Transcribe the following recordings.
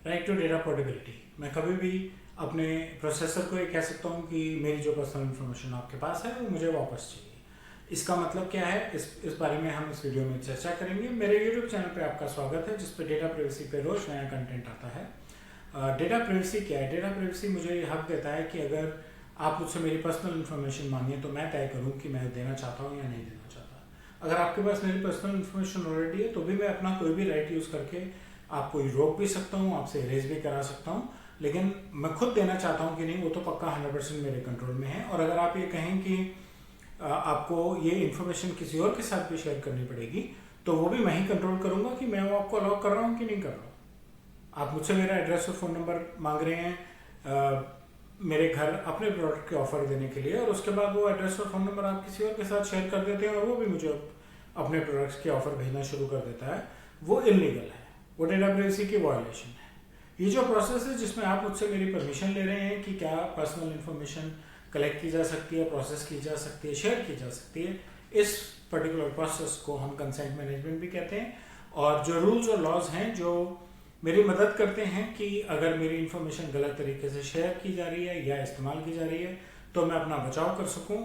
Right to data portability. मैं कभी भी अपने प्रोसेसर को ये कह सकता हूँ कि मेरी जो पर्सनल इन्फॉर्मेशन आपके पास है वो मुझे वापस चाहिए। इसका मतलब क्या है, इस बारे में हम इस वीडियो में चर्चा करेंगे। मेरे यूट्यूब चैनल पे आपका स्वागत है, जिस पे डेटा प्राइवेसी पे रोज नया कंटेंट आता है। डेटा प्राइवेसी क्या है? डेटा प्राइवेसी मुझे ये हक देता है कि अगर आप मुझसे मेरी पर्सनल इन्फॉर्मेशन मांगिए तो मैं तय करूँ कि मैं देना चाहता हूँ या नहीं देना चाहता। अगर आपके पास मेरी पर्सनल इन्फॉर्मेशन ऑलरेडी है तो भी मैं अपना कोई भी राइट यूज़ करके आपको रोक भी सकता हूँ, आपसे इरेज भी करा सकता हूँ, लेकिन मैं खुद देना चाहता हूँ कि नहीं, वो तो पक्का 100% मेरे कंट्रोल में है। और अगर आप ये कहें कि आपको ये इन्फॉर्मेशन किसी और के साथ भी शेयर करनी पड़ेगी तो वो भी मैं ही कंट्रोल करूँगा कि मैं वो आपको अलाउ कर रहा हूँ कि नहीं कर रहा हूँ। आप मुझसे मेरा एड्रेस और फ़ोन नंबर मांग रहे हैं मेरे घर अपने प्रोडक्ट के ऑफर देने के लिए, और उसके बाद वो एड्रेस और फ़ोन नंबर आप किसी और के साथ शेयर कर देते हैं और वो भी मुझे अपने प्रोडक्ट्स के ऑफर भेजना शुरू कर देता है, वो इलीगल है, वो डेटा प्राइवेसी की वायलेशन है। ये जो प्रोसेस है जिसमें आप मुझसे मेरी परमिशन ले रहे हैं कि क्या पर्सनल इन्फॉर्मेशन कलेक्ट की जा सकती है, प्रोसेस की जा सकती है, शेयर की जा सकती है, इस पर्टिकुलर प्रोसेस को हम कंसेंट मैनेजमेंट भी कहते हैं। और जो रूल्स और लॉज हैं जो मेरी मदद करते हैं कि अगर मेरी इन्फॉर्मेशन गलत तरीके से शेयर की जा रही है या इस्तेमाल की जा रही है तो मैं अपना बचाव कर सकूं,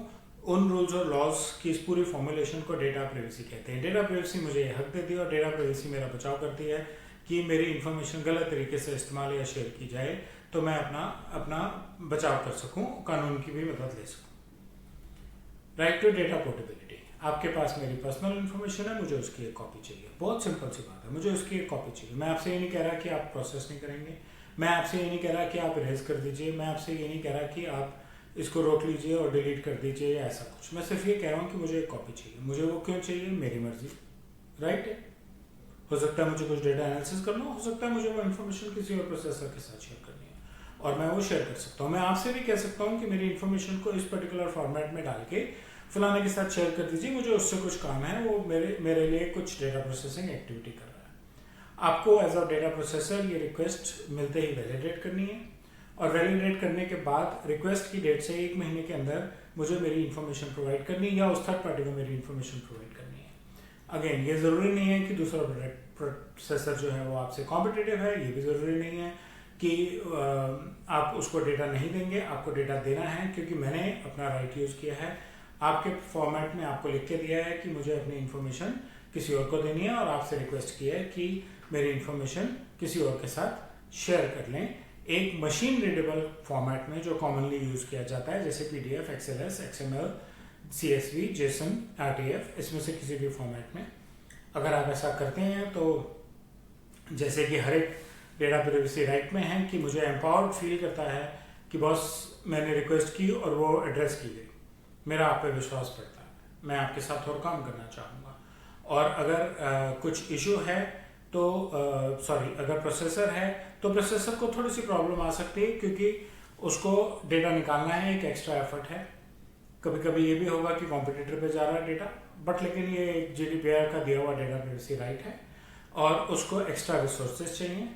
उन रूल्स और लॉज की इस पूरी फॉर्मुलेशन को डेटा प्राइवेसी कहते हैं। डेटा प्राइवेसी मुझे ये हक देती है और डेटा प्राइवेसी मेरा बचाव करती है कि मेरी इन्फॉर्मेशन गलत तरीके से इस्तेमाल या शेयर की जाए तो मैं अपना बचाव कर सकूं, कानून की भी मदद ले सकूं। Right to data portability. आपके पास मेरी पर्सनल इन्फॉर्मेशन है, मुझे उसकी एक कॉपी चाहिए। बहुत सिंपल सी बात है, मुझे उसकी एक कॉपी चाहिए। मैं आपसे ये नहीं कह रहा कि आप प्रोसेस नहीं करेंगे, मैं आपसे ये नहीं कह रहा कि आप इरेज कर दीजिए, मैं आपसे ये नहीं कह रहा कि आप इसको रोक लीजिए और डिलीट कर दीजिए या ऐसा कुछ। मैं सिर्फ ये कह रहा हूँ कि मुझे एक कॉपी चाहिए। मुझे वो क्यों चाहिए? मेरी मर्जी, राइट है। हो सकता है मुझे कुछ डेटा एनालिसिस करना हो सकता है मुझे वो इन्फॉर्मेशन किसी और प्रोसेसर के साथ शेयर करनी है और मैं वो शेयर कर सकता हूँ। मैं आपसे भी कह सकता हूँ कि मेरी इन्फॉर्मेशन को इस पर्टिकुलर फॉर्मेट में डाल के फलाने के साथ शेयर कर दीजिए, मुझे उससे कुछ काम है, वो मेरे लिए कुछ डेटा प्रोसेसिंग एक्टिविटी कर रहा है। आपको एज अ डेटा प्रोसेसर ये रिक्वेस्ट मिलते ही वैलिडेट करनी है और वैलिडेट करने के बाद रिक्वेस्ट की डेट से 1 महीने के अंदर मुझे मेरी इन्फॉर्मेशन प्रोवाइड करनी है या उस थर्ड पार्टी को मेरी इन्फॉर्मेशन प्रोवाइड करनी है। अगेन, ये ज़रूरी नहीं है कि दूसरा प्रोसेसर जो है वो आपसे कॉम्पिटिटिव है, ये भी ज़रूरी नहीं है कि आप उसको डेटा नहीं देंगे। आपको डेटा देना है क्योंकि मैंने अपना राइट यूज़ किया है, आपके फॉर्मेट में आपको लिख के दिया है कि मुझे अपनी इन्फॉर्मेशन किसी और को देनी है और आपसे रिक्वेस्ट की है कि मेरी इन्फॉर्मेशन किसी और के साथ शेयर कर लें एक मशीन रीडेबल फॉर्मेट में जो कॉमनली यूज़ किया जाता है, जैसे PDF, XLS, XML, CSV, JSON, RTF, इसमें से किसी भी फॉर्मेट में। अगर आप ऐसा करते हैं तो जैसे कि हर एक डेटा प्राइवेसी राइट में है कि मुझे एम्पावर्ड फील करता है कि बॉस मैंने रिक्वेस्ट की और वो एड्रेस की गई, मेरा आप पे विश्वास पड़ता है, मैं आपके साथ और काम करना चाहूँगा। और अगर कुछ इशू है तो अगर प्रोसेसर है तो प्रोसेसर को थोड़ी सी प्रॉब्लम आ सकती है क्योंकि उसको डेटा निकालना है, एक एक्स्ट्रा एफर्ट है। कभी कभी ये भी होगा कि कॉम्पिटिटर पे जा रहा है डेटा, बट लेकिन ये GDPR का दिया हुआ डेटा प्राइवेसी राइट है और उसको एक्स्ट्रा रिसोर्सेज चाहिए।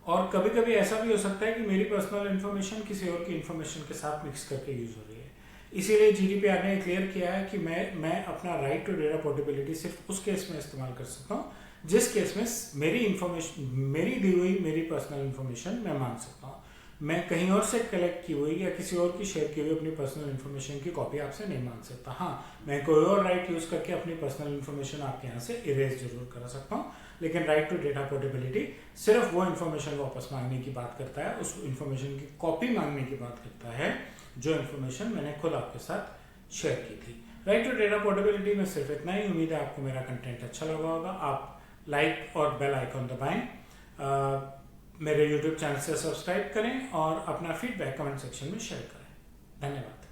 और कभी कभी ऐसा भी हो सकता है कि मेरी पर्सनल इन्फॉर्मेशन किसी और की इन्फॉर्मेशन के साथ मिक्स करके यूज हो रही है। इसीलिए GDPR ने क्लियर किया है कि मैं अपना राइट टू डेटा पोर्टेबिलिटी सिर्फ उस केस में इस्तेमाल कर सकता हूँ जिस केस में मेरी दी हुई मेरी पर्सनल इन्फॉर्मेशन मैं मांग सकता हूँ। मैं कहीं और से कलेक्ट की हुई या किसी और की शेयर की हुई अपनी पर्सनल इन्फॉर्मेशन की कॉपी आपसे नहीं मांग सकता। हाँ, मैं कोई और राइट यूज़ करके अपनी पर्सनल इन्फॉर्मेशन आपके यहाँ से इरेज जरूर करा सकता हूँ, लेकिन राइट टू डेटा पोर्टेबिलिटी सिर्फ वो इन्फॉर्मेशन वापस मांगने की बात करता है, उस इन्फॉर्मेशन की कॉपी मांगने की बात करता है जो इन्फॉर्मेशन मैंने खुद आपके साथ शेयर की थी। राइट टू डेटा पोर्टेबिलिटी में सिर्फ इतना ही। उम्मीद है आपको मेरा कंटेंट अच्छा लगा होगा। आप लाइक और बेल आइकॉन दबाएं, मेरे YouTube चैनल से सब्सक्राइब करें और अपना फीडबैक कमेंट सेक्शन में शेयर करें। धन्यवाद।